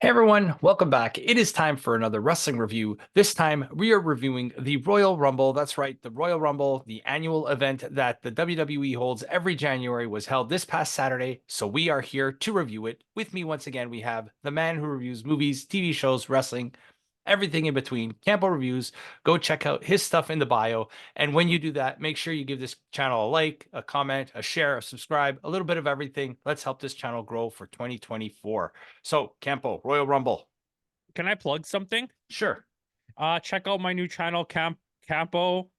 Everyone, welcome back. It is time for another wrestling review. This time we are reviewing the Royal Rumble. That's right, the Royal Rumble, the annual event that the WWE holds every January, was held this past Saturday. So we are here to review it. With me once again, we have the man who reviews movies, TV shows, wrestling, everything in between, Campo.Reviews. Go check out his stuff in the bio. And when you do that, make sure you give this channel a like, a comment, a share, a subscribe, a little bit of everything. Let's help this channel grow for 2024. So, Campo, Royal Rumble. Can I plug something? Sure. Check out my new channel, Campo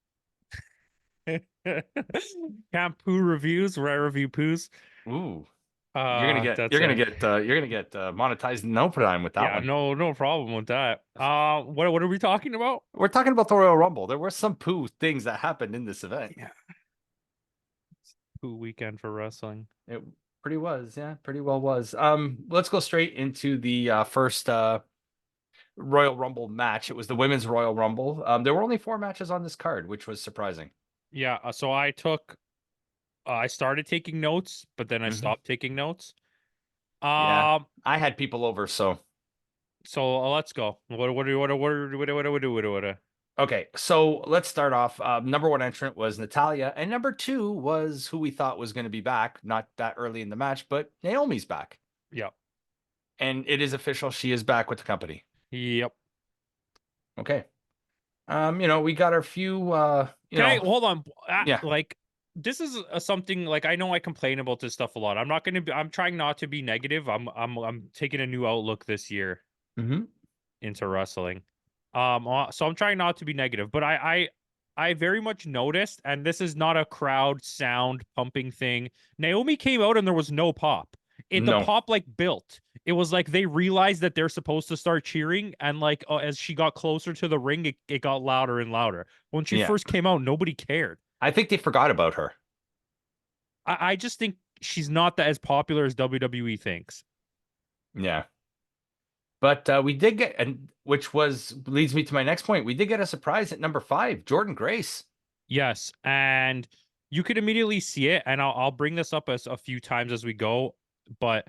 Reviews, where I review poos. Ooh. You're gonna get monetized no time with that one. No problem with that. What are we talking about? We're talking about the Royal Rumble. There were some poo things that happened in this event. Yeah. Poo weekend for wrestling. It pretty well was. Let's go straight into the first Royal Rumble match. It was the women's Royal Rumble. There were only 4 matches on this card, which was surprising. Yeah, so I started taking notes, but then I stopped taking notes. Yeah, I had people over, so let's go. What do? Okay, so let's start off. Number 1 entrant was Natalya, and number 2 was who we thought was going to be back, not that early in the match, but Naomi's back. Yep. And it is official, she is back with the company. Yep. Okay. We got our few hold on? Yeah. Like, this is something, like, I know I complain about this stuff a lot. I'm trying not to be negative. I'm taking a new outlook this year into wrestling. So I'm trying not to be negative, but I very much noticed, and this is not a crowd sound pumping thing. Naomi came out and there was no pop. The pop built. It was like they realized that they're supposed to start cheering, and as she got closer to the ring, it got louder and louder. When she first came out, nobody cared. I think they forgot about her. I just think she's not as popular as WWE thinks. Yeah. But we did get, and leads me to my next point. We did get a surprise at number 5, Jordynne Grace. Yes, and you could immediately see it, and I'll bring this up a few times as we go, but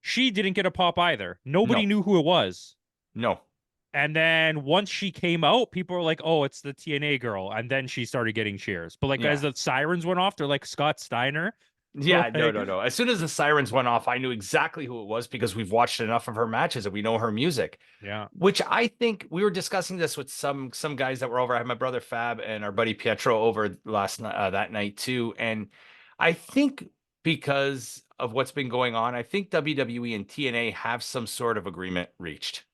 she didn't get a pop either. Nobody knew who it was. No. And then once she came out, people were like, "Oh, it's the TNA girl," and then she started getting cheers. But as the sirens went off, they're like, "Scott Steiner." Yeah, no. As soon as the sirens went off, I knew exactly who it was because we've watched enough of her matches and we know her music. Yeah. Which I think we were discussing this with some guys that were over. I had my brother Fab and our buddy Pietro over last night, that night too. And I think because of what's been going on, I think WWE and TNA have some sort of agreement reached.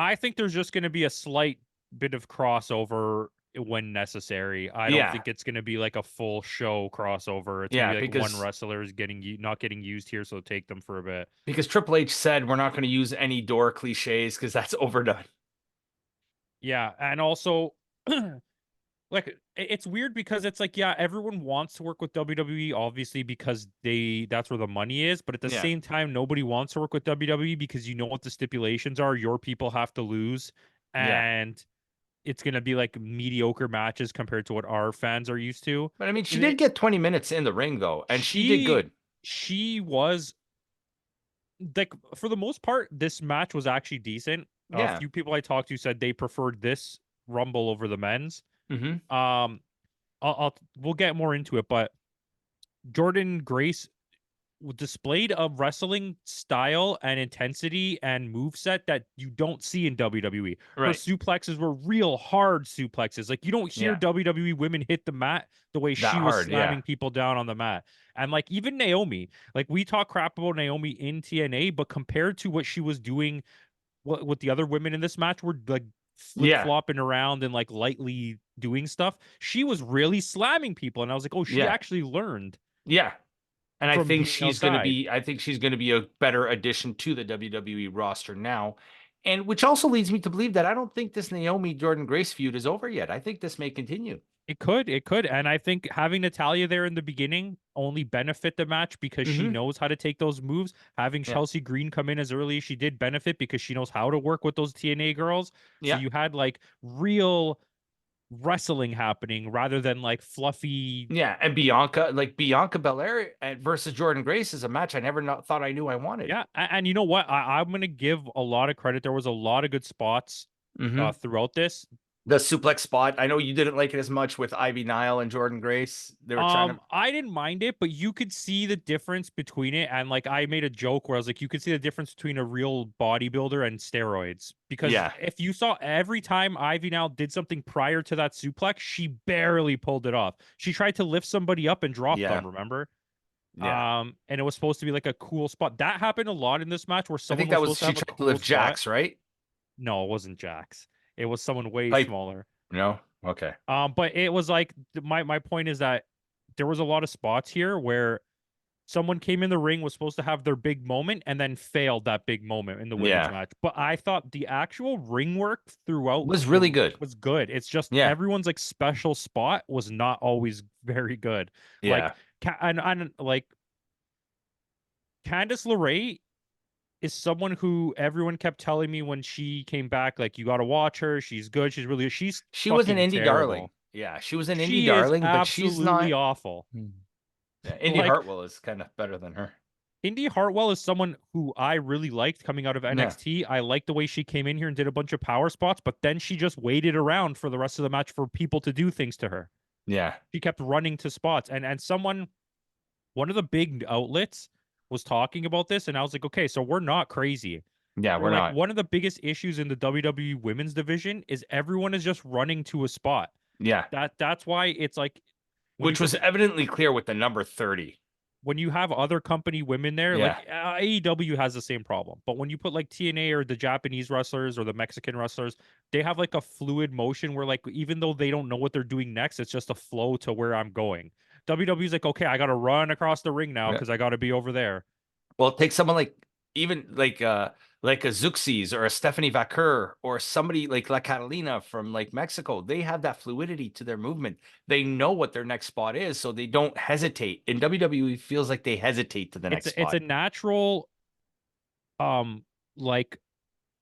I think there's just going to be a slight bit of crossover when necessary. I don't think it's going to be like a full show crossover. It's going to be like one wrestler is not getting used here, so take them for a bit. Because Triple H said we're not going to use any door cliches because that's overdone. Yeah, and also it's weird because it's like, yeah, everyone wants to work with WWE obviously because that's where the money is, but at the same time nobody wants to work with WWE because you know what the stipulations are. Your people have to lose, and it's going to be like mediocre matches compared to what our fans are used to. But I mean, she did get 20 minutes in the ring though, and she did good. She was like, for the most part, this match was actually decent. A few people I talked to said they preferred this Rumble over the men's. We'll get more into it, but Jordynne Grace displayed a wrestling style and intensity and moveset that you don't see in WWE. Her suplexes were real hard suplexes. Like, you don't hear WWE women hit the mat the way she was slamming people down on the mat. And even Naomi, we talk crap about Naomi in TNA, but compared to what she was doing, what the other women in this match were flip-flopping around and lightly doing stuff, she was really slamming people, and I was like, oh, she actually learned. And I think she's going to be a better addition to the WWE roster now. And which also leads me to believe that I don't think this Naomi Jordynne Grace feud is over yet. I think this may continue. It could. And I think having Natalya there in the beginning only benefit the match because she knows how to take those moves. Having Chelsea Green come in as early as she did benefit because she knows how to work with those TNA girls. So you had real wrestling happening rather than like fluffy. Yeah, and Bianca Belair versus Jordan Grace is a match I never thought I knew I wanted. Yeah, and you know what? I'm gonna give a lot of credit. There was a lot of good spots throughout this. The suplex spot. I know you didn't like it as much with Ivy Nile and Jordan Grace. They were trying to. I didn't mind it, but you could see the difference between it. And like I made a joke where I was like, you could see the difference between a real bodybuilder and steroids. Because Yeah. if you saw every time Ivy now did something prior to that suplex, she barely pulled it off. She tried to lift somebody up and drop Yeah. them, remember? Yeah. And it was supposed to be like a cool spot. That happened a lot in this match where I someone think was that was supposed to she have a tried to cool lift spot. Jax, right? No, it wasn't Jax. It was someone way Like, smaller. no? Okay. But it was like my point is that there was a lot of spots here where someone came in the ring, was supposed to have their big moment, and then failed that big moment in the women's Yeah. match. But I thought the actual ring work throughout Was really good. was good. It's just Yeah. everyone's like special spot was not always very good. Yeah. Like and like Candice LeRae is someone who everyone kept telling me when she came back, like, you got to watch her. She's good. She's She was an fucking indie darling. terrible. Yeah, she was an indie She is darling, but she's absolutely not. awful. Yeah, Indy Like, Hartwell is kind of better than her. Indy Hartwell is someone who I really liked coming out of Yeah. NXT. I liked the way she came in here and did a bunch of power spots, but then she just waited around for the rest of the match for people to do things to her. Yeah. She kept running to spots, and one of the big outlets was talking about this, and I was like, okay, so we're not crazy. Yeah, we're Like, not. one of the biggest issues in the WWE women's division is everyone is just running to a spot. Yeah. That's why it's like Which was evidently clear with the number 30. when you have other company women there, Yeah. like AEW has the same problem. But when you put like TNA or the Japanese wrestlers or the Mexican wrestlers, they have like a fluid motion where like even though they don't know what they're doing next, it's just a flow to where I'm going. WWE's like, okay, I got to run across the ring now Yeah. because I got to be over there. Well, take someone even like a Zuxis or a Stephanie Vaquer or somebody like La Catalina from like Mexico. They have that fluidity to their movement. They know what their next spot is, so they don't hesitate. In WWE, it feels like they hesitate to the next spot. It's a natural, like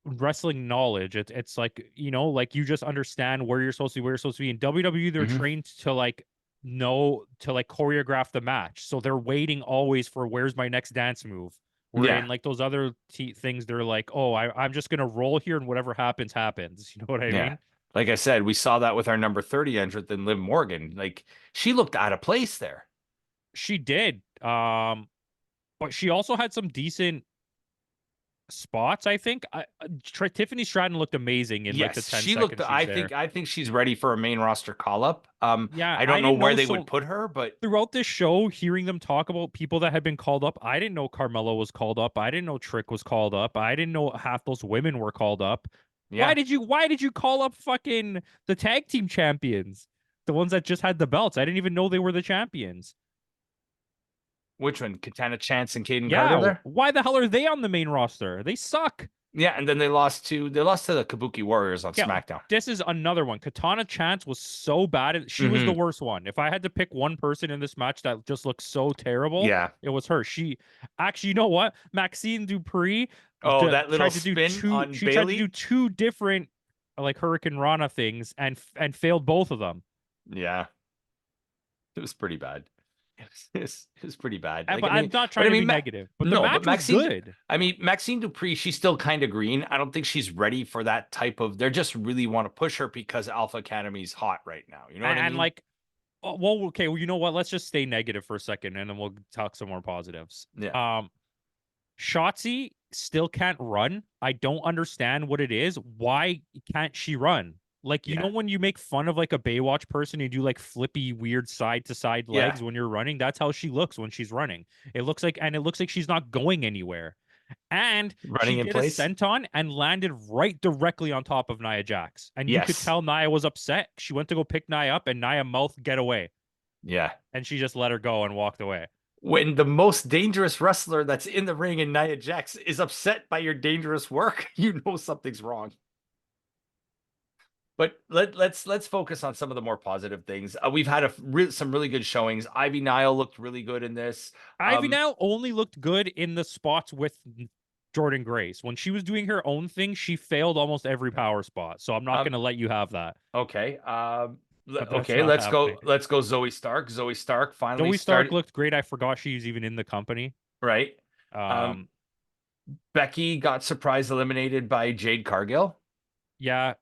wrestling knowledge. It's like, you know, like you just understand where you're supposed to be, where you're supposed to be. In WWE, they're trained to like know to like choreograph the match, so they're waiting always for where's my next dance move. Where in like those other things, they're like, oh, I'm just gonna roll here and whatever happens, happens. You know what I mean? Like I said, we saw that with our number 30 entrant in Liv Morgan. Like she looked out of place there. She did. But she also had some decent spots, I think. Tiffany Stratton looked amazing in like the 10 she seconds looked. she's there. I think she's ready for a main roster call up. Yeah, I don't know where they would put her, but throughout this show, hearing them talk about people that had been called up, I didn't know Carmelo was called up. I didn't know Trick was called up. I didn't know half those women were called up. yeah. Why did you call up fucking the tag team champions? The ones that just had the belts. I didn't even know they were the champions. Which one? Katana Chance and Caden Yeah, Carter there? why the hell are they on the main roster? They suck. Yeah, and then they lost to the Kabuki Warriors on SmackDown. This is another one. Katana Chance was so bad. She was the worst one. If I had to pick one person in this match that just looked so terrible, it was her. She actually, you know what? Maxine Dupree. Oh, that little spin on she Bayley. tried to do two different like Hurricane Rana things and failed both of them. Yeah, it was pretty bad. It was pretty bad. Like, but I'm not trying to be negative, but the match was good. I mean, Maxine Dupree, she's still kind of green. I don't think she's ready for that type of. They just really want to push her because Alpha Academy's hot right now. You know what I mean? And like, well, okay, well, you know what? Let's just stay negative for a second, and then we'll talk some more positives. Yeah. Shotzi still can't run. I don't understand what it is. Why can't she run? Like, you know, when you make fun of like a Baywatch person, you do like flippy, weird side to side legs when you're running. That's how she looks when she's running. It looks like she's not going anywhere. And running she in did place, a senton and landed right directly on top of Nia Jax. And you could tell Nia was upset. She went to go pick Nia up, and Nia mouthed "get away." Yeah. And she just let her go and walked away. When the most dangerous wrestler that's in the ring in Nia Jax is upset by your dangerous work, you know something's wrong. But let's focus on some of the more positive things. We've had some really good showings. Ivy Nile looked really good in this. Ivy Nile only looked good in the spots with Jordan Grace. When she was doing her own thing, she failed almost every power spot. So I'm not going to let you have that. Okay. but that's Okay, not let's happening. go. Let's go. Zoe Stark. Zoe Stark finally Zoe Stark started. looked great. I forgot she's even in the company. Right. Um, Um, Becky got surprise eliminated by Jade Cargill. yeah.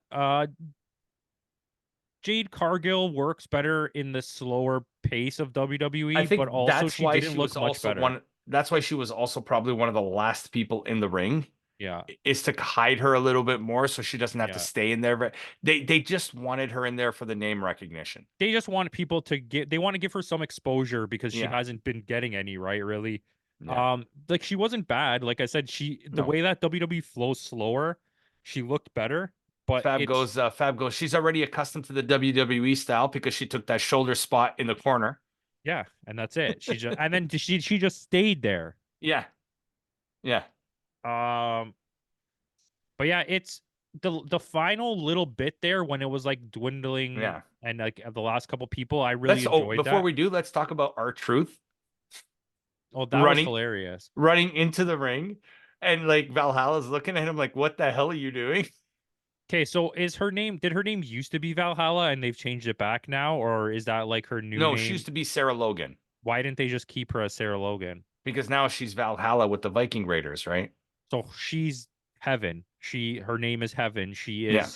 Jade Cargill works better in the slower pace of I WWE, but think also that's she why didn't she look was much also better. one. That's why she was also probably one of the last people in the ring, Yeah. is to hide her a little bit more so she doesn't have to Yeah. stay in there. They just wanted her in there for the name recognition. They just want people to get they want to give her some exposure because she Yeah. hasn't been getting any, right? Really. Yeah. Like she wasn't bad. Like I said, the No. way that WWE flows slower, she looked better, but it's Fab goes, she's already accustomed to the WWE style because she took that shoulder spot in the corner. yeah, and that's it. She just and then she just stayed there. Yeah. Yeah. Um, but yeah, it's the final little bit there when it was like dwindling Yeah. and like the last couple people, I really enjoyed Before that. we do, let's talk about R-Truth Oh, that was running hilarious. running into the ring, and like Valhalla's looking at him like, what the hell are you doing? Okay, so did her name used to be Valhalla and they've changed it back now, or is that like her new No, she used name? to be Sarah Logan Why didn't they just keep her as Sarah Logan? because now she's Valhalla with the Viking Raiders, right? So she's Heaven. Her name is Heaven. Yeah.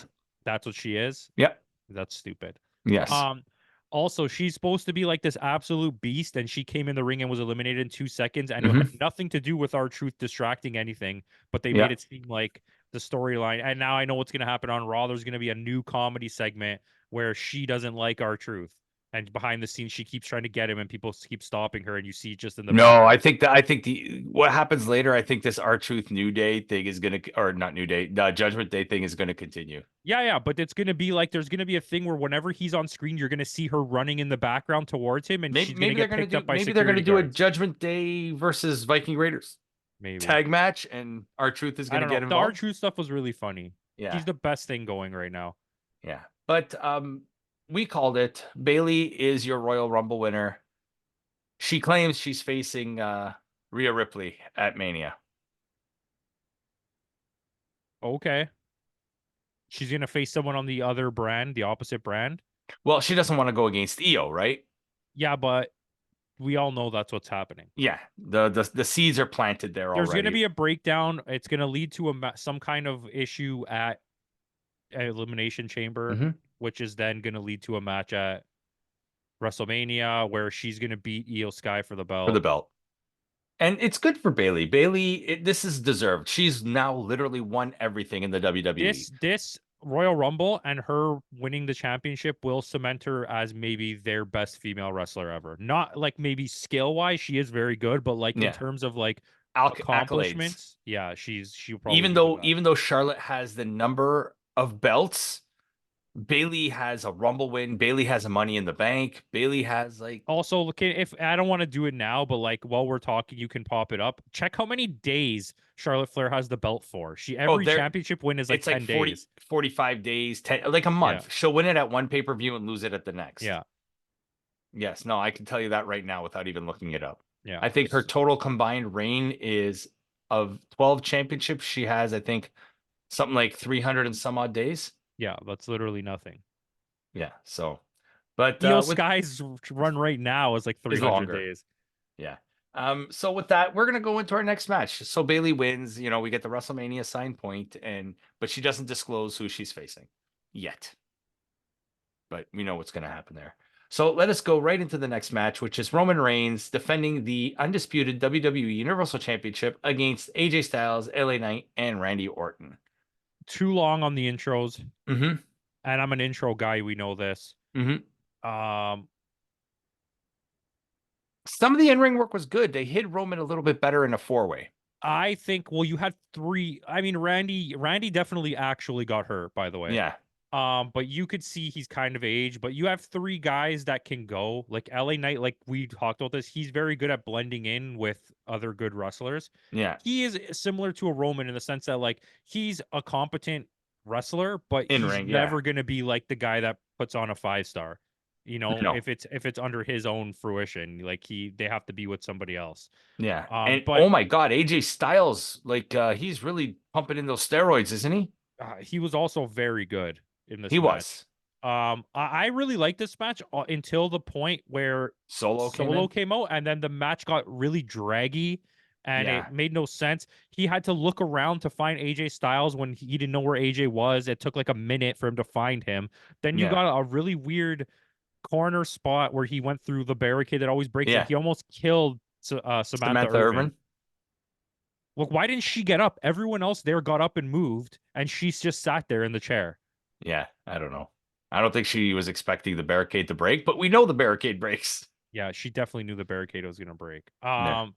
That's what she is. Yep. That's stupid. Yes. Um, Also, she's supposed to be like this absolute beast, and she came in the ring and was eliminated in 2 seconds, and it had Hmm. nothing to do with R-Truth distracting anything, but they made Yeah. it seem like the storyline. And now I know what's going to happen on Raw. There's going to be a new comedy segment where she doesn't like R-Truth, and behind the scenes she keeps trying to get him, and people keep stopping her, and you see just in the No, background. I think the what happens later, I think this R-Truth New Day thing is gonna, or not New Day, the Judgment Day thing is gonna continue. Yeah, yeah, but it's gonna be like there's gonna be a thing where whenever he's on screen, you're gonna see her running in the background towards him, and she's gonna get picked up by Maybe they're gonna security do a guards. Judgment Day versus Viking Raiders Maybe. tag match, and R-Truth is I gonna don't know. get The involved. R-Truth stuff was really funny. Yeah. He's the best thing going right now. Yeah. But we called it. Bailey is your Royal Rumble winner. She claims she's facing Rhea Ripley at Mania. Okay. She's gonna face someone on the other brand, the opposite brand. Well, she doesn't want to go against Io, right? Yeah, but we all know that's what's happening. Yeah. The seeds are planted there There's gonna already. be a breakdown. It's gonna lead to some kind of issue at Elimination Chamber, Hmm. which is then gonna lead to a match at WrestleMania where she's gonna beat Io Sky for the For the belt. belt. And it's good for Bailey. This is deserved. She's now literally won everything in the WWE. This Royal Rumble and her winning the championship will cement her as maybe their best female wrestler ever. Not like maybe skill wise, she is very good, but like in Yeah. terms of like Accolades. accomplishments, yeah, she'll probably be the best. Even though Charlotte has the number of belts, Bailey has a Rumble win. Bailey has a Money in the Bank. Bailey has like, Also, look, if I don't want to do it now, but like while we're talking, you can pop it up. Check how many days Charlotte Flair has the belt for. oh, Every there championship win is like it's like 10 days. 45 days, 10, like a Yeah. month. She'll win it at one pay-per-view and lose it at the next. Yeah. Yes, no, I can tell you that right now without even looking it up. Yeah. I think her total combined reign is of 12 championships. She has, I think, something like 300 and some odd days. Yeah, that's literally nothing. Yeah. So, but Io with Sky's run right now is like is 300 longer. days. Yeah. So with that, we're gonna go into our next match. So Bailey wins. You know, we get the WrestleMania sign point, but she doesn't disclose who she's facing yet. But we know what's gonna happen there. So let us go right into the next match, which is Roman Reigns defending the undisputed WWE Universal Championship against AJ Styles, LA Knight, and Randy Orton. Too long on the intros. Mm-hmm. And I'm an intro guy, we know this. Mm-hmm. Um Some of the in-ring work was good. They hit Roman a little bit better in a four-way. I think you had three. I mean, Randy definitely actually got hurt, by the way. Yeah. But you could see he's kind of aged, but you have three guys that can go. Like LA Knight, like we talked about this, he's very good at blending in with other good wrestlers. Yeah. He is similar to a Roman in the sense that like he's a competent wrestler, but he's In-ring, yeah. never gonna be like the guy that puts on a 5-star. You know, No. if it's under his own fruition, like they have to be with somebody else. Yeah. And But oh my God, AJ Styles, like he's really pumping in those steroids, isn't he? he was also very good in this He match. was. I really liked this match until the point where Solo came Solo in. came out, and then the match got really draggy, and Yeah. it made no sense. He had to look around to find AJ Styles when he didn't know where AJ was. It took like a minute for him to find him. Then you Yeah. got a really weird corner spot where he went through the barricade that always breaks, and Yeah. he almost killed Samantha Samantha Irvin. Irvin. Look, why didn't she get up? Everyone else there got up and moved, and she's just sat there in the chair. Yeah. I don't know. I don't think she was expecting the barricade to break, but we know the barricade breaks. Yeah, she definitely knew the barricade was gonna break. Yeah.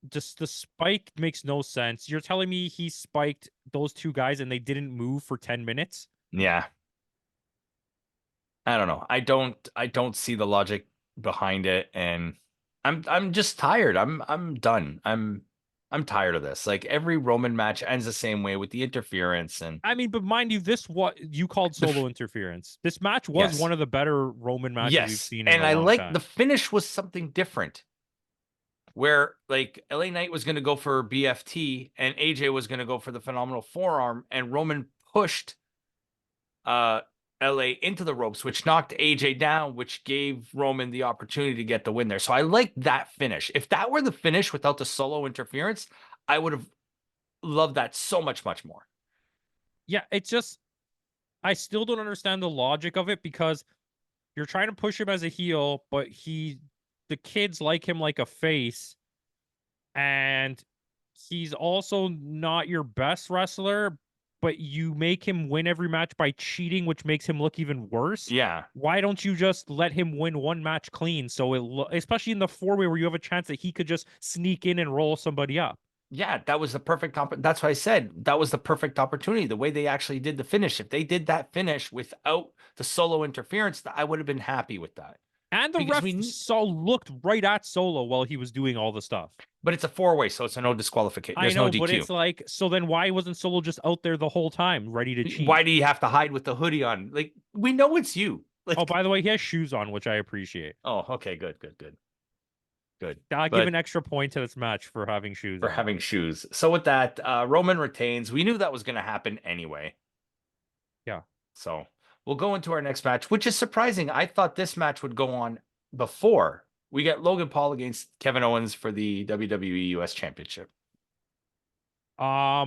Just the spike makes no sense. You're telling me he spiked those two guys and they didn't move for 10 minutes? Yeah. I don't know. I don't see the logic behind it, and I'm just tired. I'm done. I'm tired of this. Like every Roman match ends the same way with the interference and I mean, but mind you, this what you called the solo interference. This match was yes. one of the better Roman matches we've Yes. seen in And a I long like the time. finish was something different. Where like LA Knight was going to go for BFT and AJ was going to go for the phenomenal forearm, and Roman pushed uh LA into the ropes, which knocked AJ down, which gave Roman the opportunity to get the win there. So I like that finish. If that were the finish without the solo interference, I would have loved that so much, much more. Yeah, it's just I still don't understand the logic of it because you're trying to push him as a heel, but the kids like him like a face, and he's also not your best wrestler, but you make him win every match by cheating, which makes him look even worse. Yeah. Why don't you just let him win one match clean? So especially in the four-way where you have a chance that he could just sneak in and roll somebody up. Yeah, that was the perfect that's why I said that was the perfect opportunity. The way they actually did the finish. If they did that finish without the solo interference, I would have been happy with that. And the Because ref we saw looked right at Solo while he was doing all the stuff. but it's a four-way, so it's a no disqualification. I There's no know, but DQ. it's like, so then why wasn't Solo just out there the whole time, ready to cheat? Why do you have to hide with the hoodie on? Like we know it's you. Oh, Like by the way, he has shoes on, which I appreciate. oh, okay, good, good, good, good. I'll give But an extra point to this match for having shoes for on. having shoes. So with that, Roman retains. We knew that was going to happen anyway. Yeah. So we'll go into our next match, which is surprising. I thought this match would go on before we get Logan Paul against Kevin Owens for the WWE US Championship.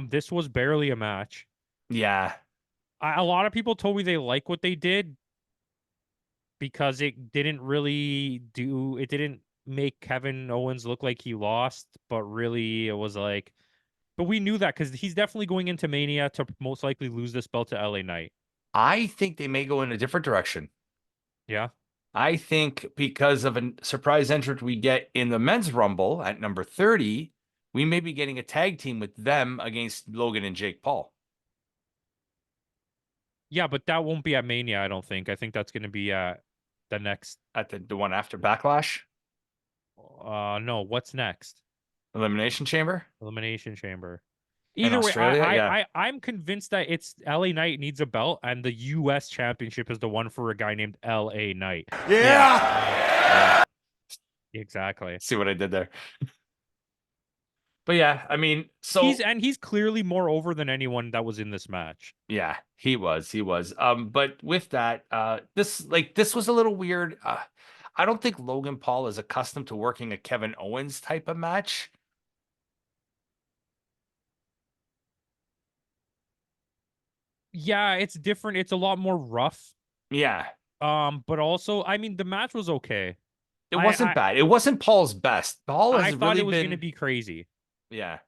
This was barely a match. Yeah. A lot of people told me they like what they did because it didn't make Kevin Owens look like he lost, but really it was like, but we knew that because he's definitely going into Mania to most likely lose this belt to LA Knight. I think they may go in a different direction. Yeah. I think because of a surprise entrant we get in the men's rumble at number 30, we may be getting a tag team with them against Logan and Jake Paul. Yeah, but that won't be at Mania, I don't think. I think that's going to be at the next. At the one after Backlash, No, what's next? Elimination Chamber Elimination Chamber. in Either way, Australia. Yeah. I'm convinced that it's LA Knight needs a belt, and the US Championship is the one for a guy named LA Knight. Yeah. Exactly. See what I did there? But yeah, I mean, so He's clearly more over than anyone that was in this match. yeah, he was. But with that, this was a little weird. I don't think Logan Paul is accustomed to working a Kevin Owens type of match. Yeah, it's different. It's a lot more rough. Yeah. But also, I mean, the match was okay. It wasn't bad. It wasn't Paul's best. Paul I has thought really it was going to been be crazy. yeah.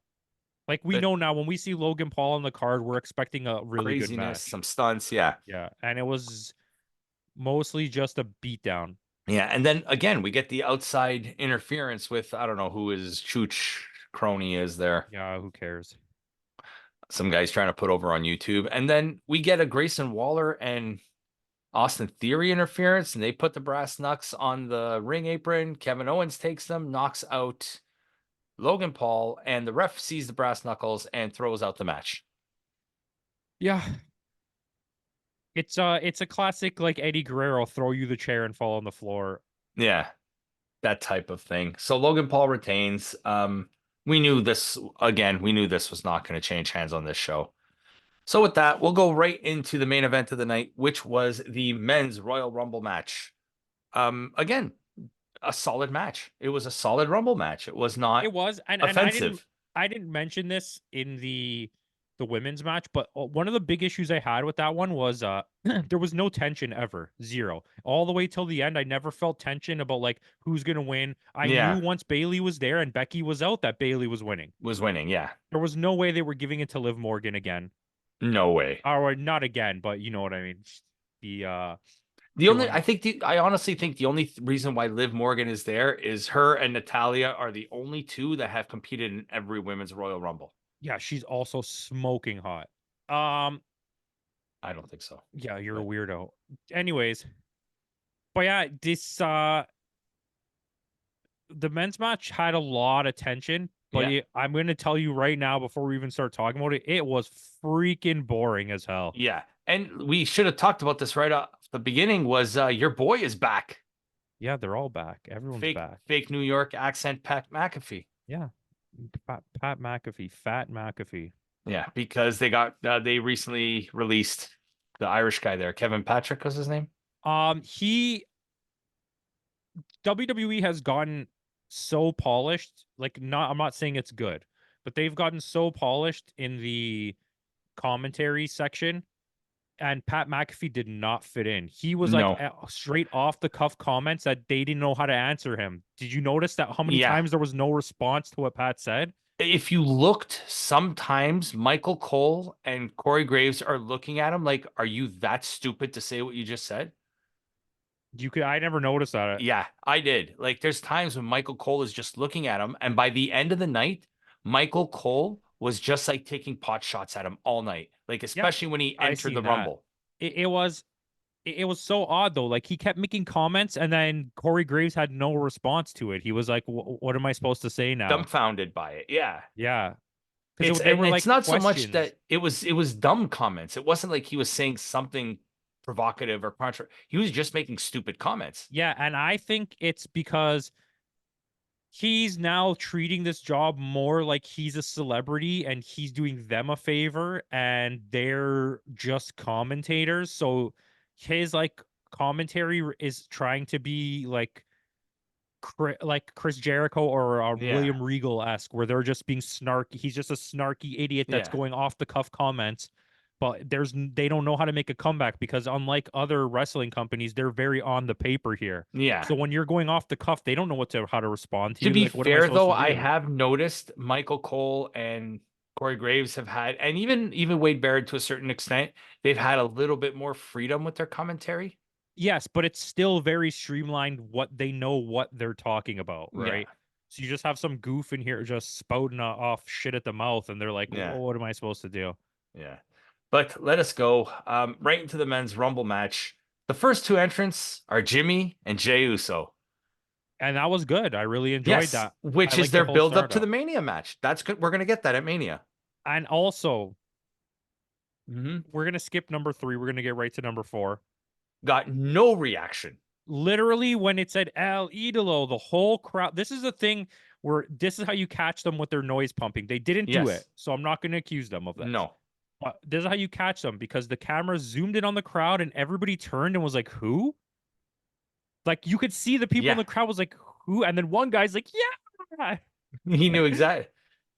Like we But know now when we see Logan Paul on the card, we're expecting a really good craziness, match. some stunts, yeah. Yeah, and it was mostly just a beatdown. Yeah, and then again, we get the outside interference with I don't know who his Chooch crony is there. Yeah, who cares? Some guys trying to put over on YouTube. And then we get a Grayson Waller and Austin Theory interference, and they put the brass knucks on the ring apron. Kevin Owens takes them, knocks out Logan Paul, and the ref sees the brass knuckles and throws out the match. Yeah. It's a classic like Eddie Guerrero throw you the chair and fall on the floor. Yeah, that type of thing. So Logan Paul retains. We knew this again. We knew this was not going to change hands on this show. So with that, we'll go right into the main event of the night, which was the men's Royal Rumble match. Again, a solid match. It was a solid Rumble match. It was not It was, and offensive. I didn't mention this in the women's match, but one of the big issues I had with that one was there was no tension ever, zero, all the way till the end. I never felt tension about like who's gonna win. I knew Yeah, once Bailey was there and Becky was out that Bailey was winning. was winning. Yeah, There was no way they were giving it to Liv Morgan again, no way. or not again, but you know what I mean. The The only, doing I think, I honestly think the only reason why Liv Morgan is there is her and Natalia are the only two that have competed in every women's Royal Rumble. yeah, she's also smoking hot. Um, I don't think so. yeah, you're a But weirdo. Anyways, but yeah, this the men's match had a lot of tension, but yeah, I'm going to tell you right now before we even start talking about it, it was freaking boring as hell. yeah. And we should have talked about this right off the beginning was your boy is back. Yeah, they're all back. Everyone's Fake back. fake New York accent Pat McAfee. Yeah. Pat McAfee, Fat McAfee. Yeah, because they recently released the Irish guy there. Kevin Patrick was his name. He WWE has gotten so polished. Like, not I'm not saying it's good, but they've gotten so polished in the commentary section, and Pat McAfee did not fit in. He was like No. straight off the cuff comments that they didn't know how to answer him. Did you notice that how many Yeah. times there was no response to what Pat said? If you looked, sometimes Michael Cole and Corey Graves are looking at him like, are you that stupid to say what you just said? You could I never noticed that. Yeah, I did. Like, there's times when Michael Cole is just looking at him, and by the end of the night, Michael Cole was just like taking pot shots at him all night. Like, Yeah, especially when he I entered the seen that. Rumble. It was so odd though. Like he kept making comments, and then Corey Graves had no response to it. He was like, "What am I supposed to say now?" Dumbfounded by it. Yeah. Yeah, because It's they and were it's like not so much questions. that it was dumb comments. It wasn't like he was saying something provocative or contra. He was just making stupid comments. Yeah, and I think it's because he's now treating this job more like he's a celebrity and he's doing them a favor and they're just commentators. So his like commentary is trying to be like Chris Jericho or Yeah. William Regal esque, where they're just being snarky. He's just a snarky idiot that's Yeah. going off the cuff comments. But they don't know how to make a comeback because unlike other wrestling companies, they're very on the paper here. Yeah. So when you're going off the cuff, they don't know how to respond to To you. be Like, what am I fair supposed though, to I do? have noticed Michael Cole and Corey Graves have had, and even Wade Barrett to a certain extent, they've had a little bit more freedom with their commentary. Yes, but it's still very streamlined. What they know what they're talking about, Yeah. right? So you just have some goof in here just spouting off shit at the mouth, and they're like, Yeah. "What am I supposed to do?" Yeah. But let us go right into the men's Rumble match. The first two entrants are Jimmy and Jey Uso. And that was good. I really enjoyed Yes, that. I which is like the their whole build up to the startup. Mania match. That's good. We're gonna get that at Mania. And also, Mm-hmm. we're gonna skip number 3. We're gonna get right to number 4. Got no reaction. Literally, when it said El Idolo, the whole crowd. This is the thing where this is how you catch them with their noise pumping. They didn't do it, Yes. so I'm not gonna accuse them of this. No. But this is how you catch them because the camera zoomed in on the crowd and everybody turned and was like, "Who?" Like you could see the people in Yeah. the crowd was like, "Who?" And then one guy's like, "Yeah." He knew exactly.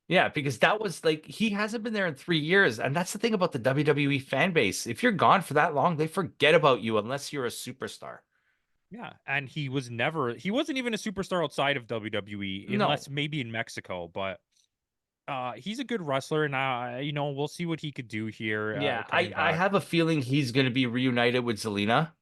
Yeah, because that was like he hasn't been there in 3 years. And that's the thing about the WWE fan base. If you're gone for that long, they forget about you unless you're a superstar. Yeah, and he wasn't even a superstar outside of WWE No. unless maybe in Mexico, but he's a good wrestler and we'll see what he could do here Yeah, coming I back. have a feeling he's going to be reunited with Zelina,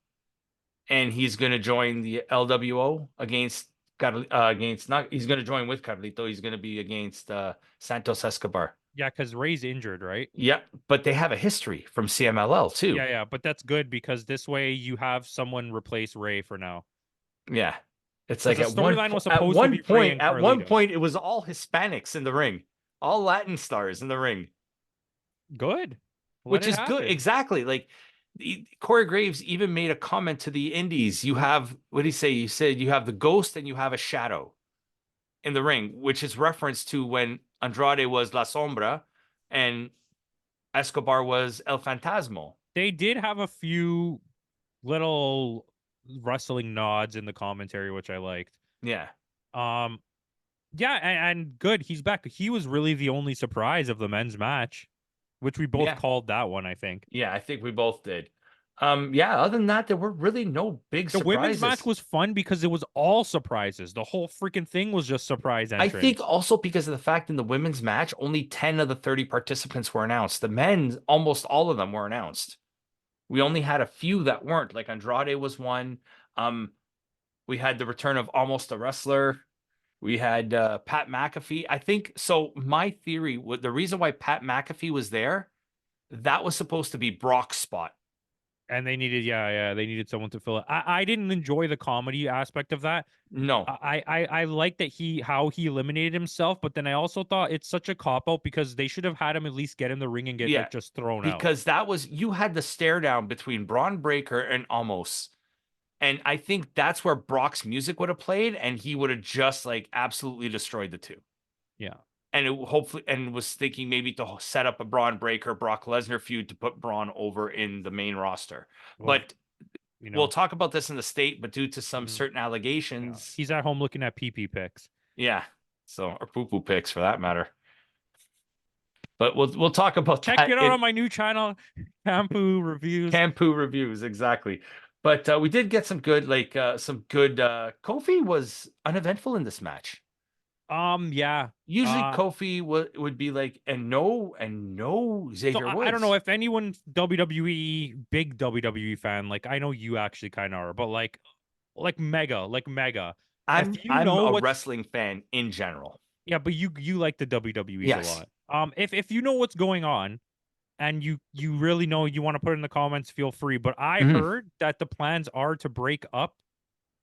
and he's going to join the LWO against not he's going to join with Carlito. He's going to be against Santos Escobar. Yeah, cuz Ray's injured, right? Yeah, but they have a history from CMLL too. Yeah, but that's good because this way you have someone replace Ray for now. Yeah. It's Cuz like the at one storyline was at supposed to one be Ray and point at one Carlito. point it was all Hispanics in the ring. All Latin stars in the ring. Good. Let Which it is good. happen. Exactly. Like Corey Graves even made a comment to the Indies. You have, what did he say? You said you have the ghost and you have a shadow in the ring, which is reference to when Andrade was La Sombra and Escobar was El Fantasmo. They did have a few little wrestling nods in the commentary, which I liked. Yeah. Um, yeah, and good. He's back. He was really the only surprise of the men's match, which we both Yeah. called that one, I think. Yeah, I think we both did. Yeah, other than that, there were really no big The women's match surprises. was fun because it was all surprises. The whole freaking thing was just surprise I think entrance. also because of the fact in the women's match, only 10 of the 30 participants were announced. The men's, almost all of them were announced. We only had a few that weren't, like Andrade was one. We had the return of Almost a Wrestler. We had Pat McAfee. I think so. My theory, the reason why Pat McAfee was there, that was supposed to be Brock's spot. And they needed, they needed someone to fill it. I didn't enjoy the comedy aspect of that. No. I like that how he eliminated himself, but then I also thought it's such a cop out because they should have had him at least get in the ring and get Yeah. like just thrown out. Because that was, you had the stare down between Braun Breaker and Almost. And I think that's where Brock's music would have played, and he would have just like absolutely destroyed the two. Yeah. And it hopefully, and was thinking maybe to set up a Braun Breaker, Brock Lesnar feud to put Braun over in the main roster. Well, But you we'll know, talk about this in the state, but due to some certain yeah. allegations, He's at home looking at PP pics. yeah. So, or poo poo pics for that matter. But we'll talk about Check that it out in on my new channel, Campo.Reviews. Campo.Reviews, exactly. But we did get some good, Kofi was uneventful in this match. Yeah. Usually Kofi would be like, and no Xavier So Woods. I don't know if anyone WWE big WWE fan, like I know you actually kind of are, but like mega. If you I'm know a what's wrestling fan in general. Yeah, but you like the WWEs a Yes. lot. If you know what's going on and you really know, you want to put it in the comments, feel free. But I heard that the plans are to break up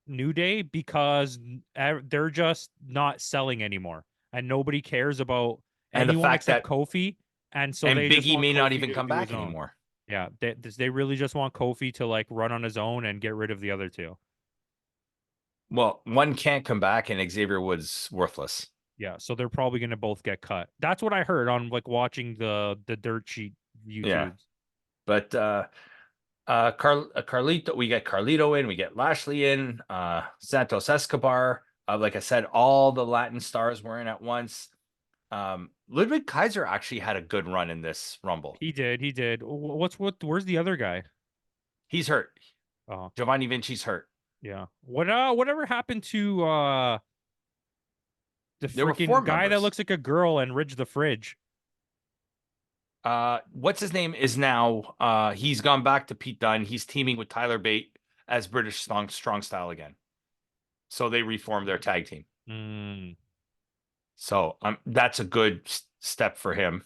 New Day because they're just not selling anymore, and nobody cares about And the anyone fact except that Kofi, and so and they just Biggie want may not Kofi even to come do his back own. anymore. Yeah, they really just want Kofi to like run on his own and get rid of the other two. Well, one can't come back, and Xavier Woods worthless. Yeah, so they're probably gonna both get cut. That's what I heard on like watching the dirt sheet YouTubes. Yeah. But Carlito, we get Carlito in, we get Lashley in, Santos Escobar. Like I said, all the Latin stars were in at once. Ludwig Kaiser actually had a good run in this Rumble. He did. Where's the other guy? He's hurt. Oh, Giovanni Vinci's hurt. yeah. Whatever happened to the There were four freaking guy that members. looks like a girl and Ridge the Fridge? What's his name is now, he's gone back to Pete Dunne. He's teaming with Tyler Bate as British strong style again. So they reformed their tag team. So that's a good step for him.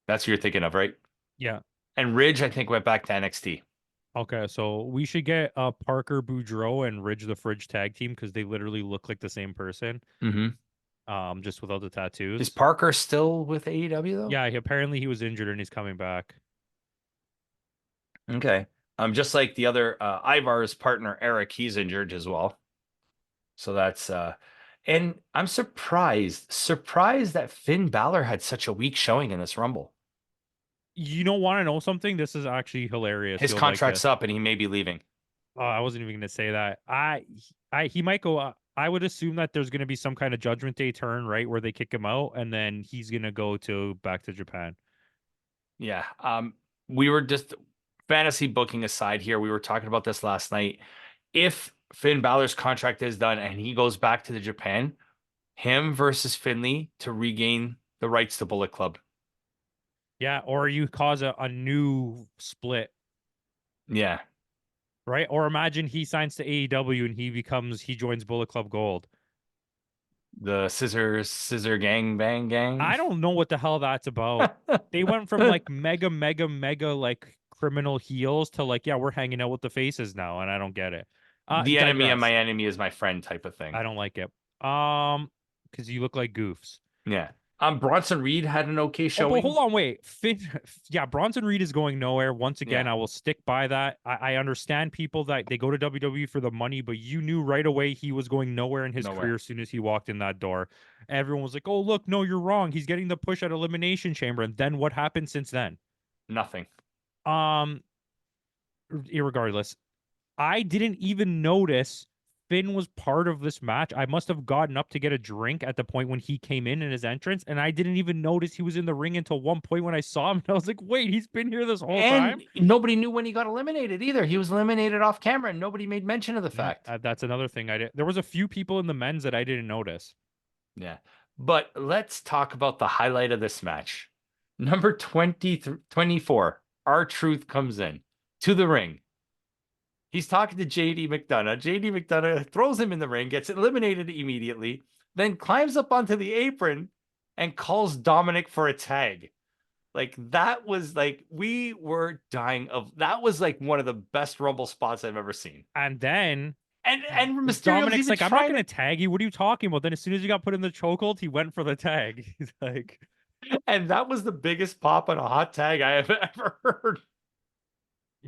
That's what you're thinking of, right? Yeah. And Ridge, I think, went back to NXT. Okay, so we should get Parker Boudreaux and Ridge the Fridge tag team because they literally look like the same person. Just without the tattoos. Is Parker still with AEW though? Yeah, apparently he was injured and he's coming back. Okay. Just like the other Ivar's partner Eric, he's injured as well. So that's and I'm surprised that Finn Balor had such a weak showing in this Rumble. You don't want to know something? This is actually hilarious. His contract's up and he may be leaving. Oh, I wasn't even going to say that. He might go. I would assume that there's going to be some kind of Judgment Day turn, right, where they kick him out, and then he's going to go back to Japan. Yeah. We were just fantasy booking aside here. We were talking about this last night. If Finn Balor's contract is done and he goes back to the Japan, him versus Finley to regain the rights to Bullet Club. Yeah, or you cause a new split. Yeah. Right? Or imagine he signs to AEW and he joins Bullet Club Gold. The scissor gang bang gang. I don't know what the hell that's about. They went from like mega like criminal heels to like, yeah, we're hanging out with the faces now, and I don't get it. The enemy of my enemy is my friend type of thing. I don't like it. Because you look like goofs. Yeah. Bronson Reed had an okay showing. But hold on, wait. Yeah, Bronson Reed is going nowhere. Once again, I will stick by that. I understand people that they go to WWE for the money, but you knew right away he was going nowhere in his career as soon as he walked in that door. Everyone was like, oh, look, no, you're wrong. He's getting the push at Elimination Chamber. And then what happened since then? Nothing. Irregardless, I didn't even notice Finn was part of this match. I must have gotten up to get a drink at the point when he came in his entrance, and I didn't even notice he was in the ring until one point when I saw him. And I was like, wait, he's been here this whole And time? nobody knew when he got eliminated either. He was eliminated off camera and nobody made mention of the Yeah, fact. that's another thing I did. There was a few people in the men's that I didn't notice. Yeah. But let's talk about the highlight of this match. Number 24, R-Truth comes in to the ring. He's talking to JD McDonough. JD McDonough throws him in the ring, gets eliminated immediately, then climbs up onto the apron and calls Dominic for a tag. Like that was like we were dying of that was like one of the best Rumble spots I've ever seen. And then And Mysterio was Dominic's even like, I'm not trying going to tag you. What are you talking about? Then as soon as he got put in the chokehold, he went for the tag. He's like, and that was the biggest pop on a hot tag I have ever heard.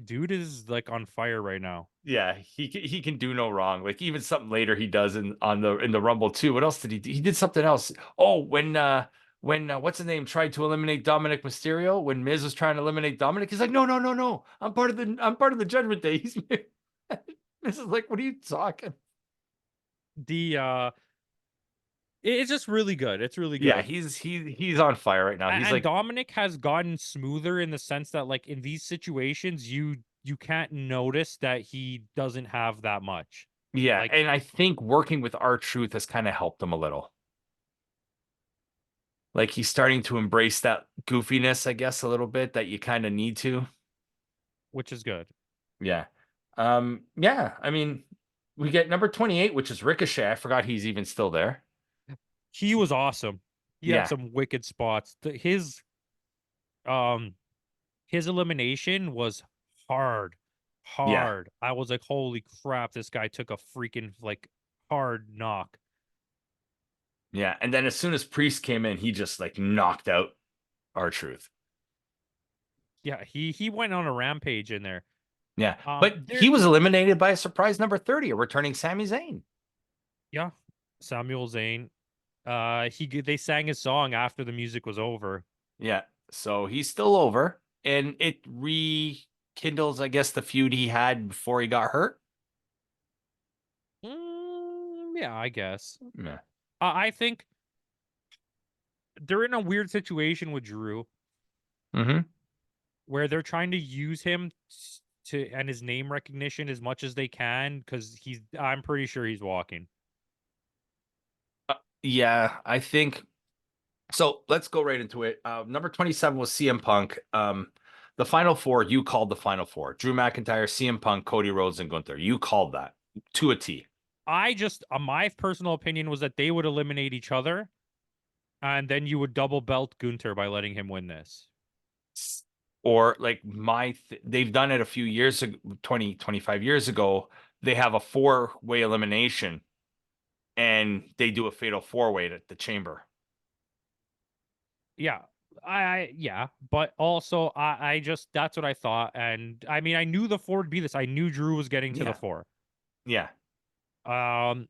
dude is like on fire right now. Yeah, he can do no wrong. Like even something later he does in the Rumble too. What else did he do? He did something else. Oh, when what's his name tried to eliminate Dominic Mysterio, when Miz was trying to eliminate Dominic, he's like, no. I'm part of the Judgment Day. He's Miz is like, what are you talking? It's just really good. It's really good. Yeah, he's on fire right now. He's And like, Dominic has gotten smoother in the sense that like in these situations you can't notice that he doesn't have that much. yeah, Like, and I think working with R-Truth has kind of helped him a little. Like he's starting to embrace that goofiness, I guess, a little bit that you kind of need to. which is good. Yeah. Yeah, I mean, we get number 28, which is Ricochet. I forgot he's even still there. He was awesome. He had Yeah. some wicked spots. Um his elimination was hard. Yeah. Hard. I was like, holy crap, this guy took a freaking like hard knock. Yeah. And then as soon as Priest came in, he just like knocked out R-Truth. Yeah, he went on a rampage in there. Yeah. But he was eliminated by a surprise number 30, a returning Sami Zayn. Yeah. Samuel Zayn. They sang his song after the music was over. Yeah. So he's still over. And it rekindles, I guess, the feud he had before he got hurt. Yeah, I guess. Yeah. I think they're in a weird situation with Drew where they're trying to use him to and his name recognition as much as they can because I'm pretty sure he's walking. Yeah, I think so. Let's go right into it. Number 27 was CM Punk. The final four, you called the final four: Drew McIntyre, CM Punk, Cody Rhodes, and Gunther. You called that to a T. My personal opinion was that they would eliminate each other, and then you would double belt Gunther by letting him win this. Or like they've done it a few years ago, 25 years ago. They have a 4-way elimination and they do a fatal 4-way at the chamber. Yeah. Yeah, but also I just that's what I thought. And I mean I knew the 4 would be this. I knew Drew was getting to the 4. Yeah. And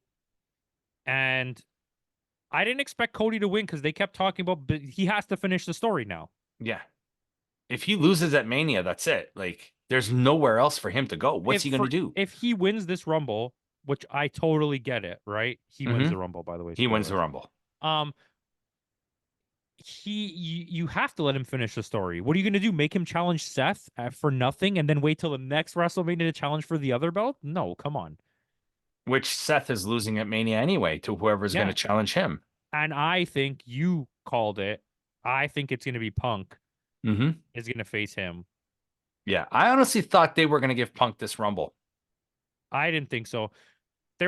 I didn't expect Cody to win because they kept talking about but he has to finish the story now. Yeah. If he loses at Mania, that's it. Like, there's nowhere else for him to go. What's he going to do? If he wins this Rumble, which I totally get it, right? He wins the Rumble, by the way. He wins the Rumble. You have to let him finish the story. What are you going to do? Make him challenge Seth for nothing and then wait till the next WrestleMania to challenge for the other belt? No, come on. Which Seth is losing at Mania anyway to whoever's going to challenge him. And I think you called it. I think it's going to be Punk. Is going to face him. Yeah, I honestly thought they were going to give Punk this Rumble. I didn't think so. They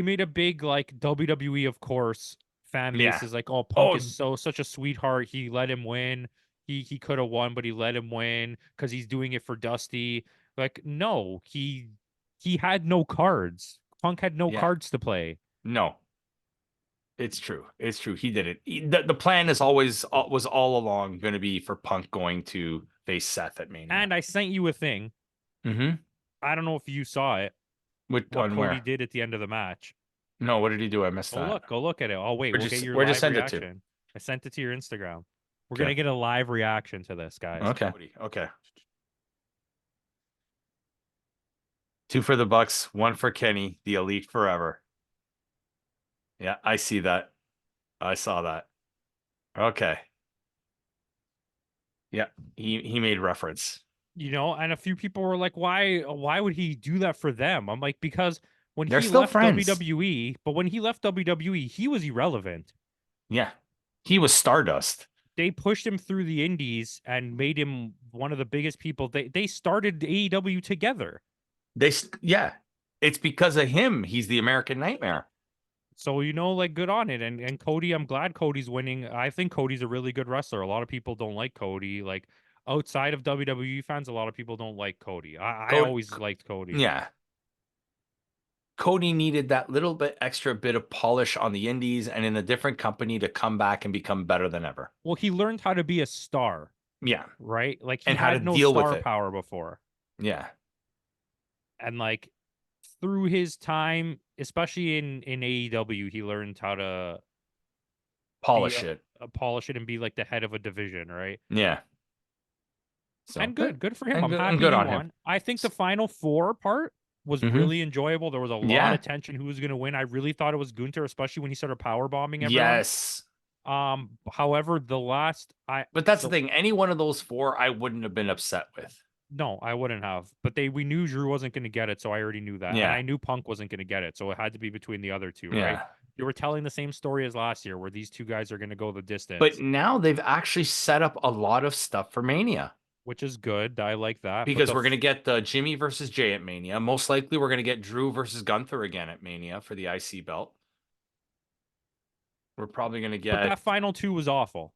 made a big like WWE, of course, fan base is like, oh, Punk is such a sweetheart. He let him win. He could have won, but he let him win because he's doing it for Dusty. Like, no, he had no cards. Punk had no cards to play. No. It's true. It's true. He did it. The plan was all along going to be for Punk going to face Seth at Mania. And I sent you a thing. I don't know if you saw it. What Cody did at the end of the match. No, what did he do? I missed that. Go look at it. Oh wait, we'll get your where'd you live send reaction. it to? I sent it to your Instagram. We're gonna get a live reaction to this, guys. Okay. Okay. 2 for the Bucks, 1 for Kenny, the Elite forever. Yeah, I see that. I saw that. Okay. Yeah, he made reference. You know, and a few people were like, why would he do that for them? I'm like, because when They're he still left friends. WWE, but when he left WWE, he was irrelevant. Yeah. He was Stardust. They pushed him through the indies and made him one of the biggest people. They started AEW together. Yeah. It's because of him. He's the American Nightmare. So, you know, like, good on it. And Cody, I'm glad Cody's winning. I think Cody's a really good wrestler. A lot of people don't like Cody. Like, outside of WWE fans, a lot of people don't like Cody. I always liked Cody. Yeah. Cody needed that little bit extra bit of polish on the indies and in a different company to come back and become better than ever. Well, he learned how to be a star. Yeah. Right? Like, he and how to had no deal with star it. power before. Yeah. And, like, through his time, especially in AEW, he learned how to polish it. Polish it and be like the head of a division, right? Yeah. So, and good for him. I'm good, happy good he on won. him. I think the final 4 part was really enjoyable. There was a lot of tension who was going to win. I really thought it was Gunther, especially when he started power bombing everyone. Yes. However, the last but that's the thing. Any one of those 4, I wouldn't have been upset with. No, I wouldn't have. But we knew Drew wasn't going to get it, so I already knew that. Yeah. And I knew Punk wasn't going to get it, so it had to be between the other two, right? Yeah. You were telling the same story as last year, where these two guys are going to go the distance. But now they've actually set up a lot of stuff for Mania. Which is good. I like that. Because we're going to get the Jimmy versus Jay at Mania. Most likely we're going to get Drew versus Gunther again at Mania for the IC belt. We're probably going to get... But that final 2 was awful.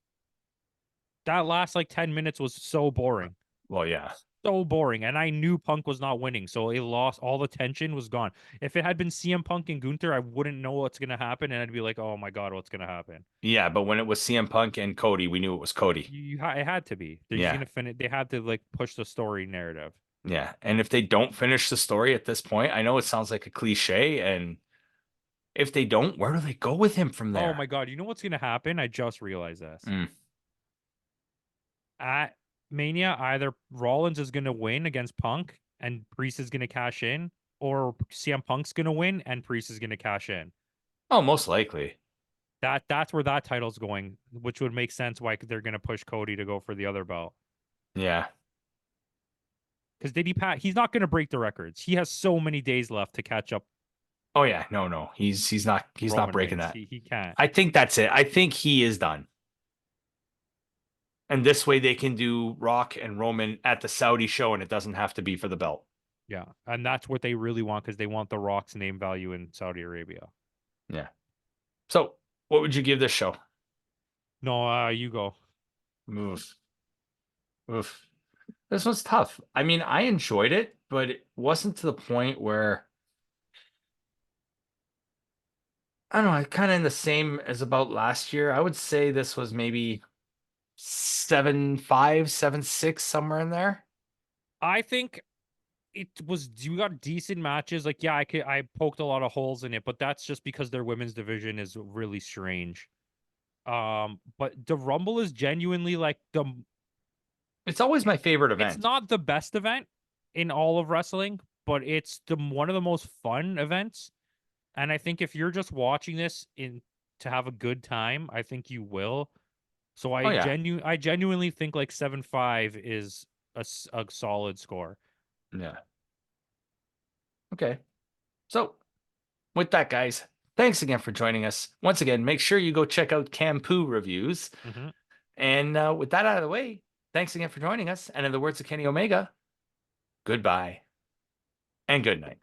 That last, like, 10 minutes was so boring. Well, yeah. So boring. And I knew Punk was not winning, so it lost. All the tension was gone. If it had been CM Punk and Gunther, I wouldn't know what's going to happen, and I'd be like, oh my God, what's going to happen? Yeah, but when it was CM Punk and Cody, we knew it was Cody. It had to be. They're just going to finish. They had to, like, push the story narrative. Yeah, and if they don't finish the story at this point, I know it sounds like a cliche, and if they don't, where do they go with him from there? Oh my God, you know what's going to happen? I just realized this. At Mania, either Rollins is going to win against Punk and Priest is going to cash in, or CM Punk's going to win and Priest is going to cash in. Oh, most likely. That's where that title's going, which would make sense why they're going to push Cody to go for the other belt. Yeah. Because he's not going to break the records. He has so many days left to catch up. Oh yeah, no. He's not breaking that. He can't. I think that's it. I think he is done. And this way they can do Rock and Roman at the Saudi show and it doesn't have to be for the belt. Yeah. And that's what they really want, because they want the Rock's name value in Saudi Arabia. Yeah. So what would you give this show? No, you go. Oof. This was tough. I mean, I enjoyed it, but it wasn't to the point where, I don't know, kind of in the same as about last year. I would say this was maybe 7.5, 7.6, somewhere in there. I think it was, you got decent matches. Like, yeah, I poked a lot of holes in it, but that's just because their women's division is really strange. But the Rumble is genuinely like it's always my favorite event. It's not the best event in all of wrestling, but it's one of the most fun events. And I think if you're just watching this to have a good time, I think you will. So I genuinely think like 7.5 is a solid score. Yeah. Okay. So with that, guys, thanks again for joining us. Once again, make sure you go check out Campo.Reviews. And with that out of the way, thanks again for joining us. And in the words of Kenny Omega, goodbye and good night.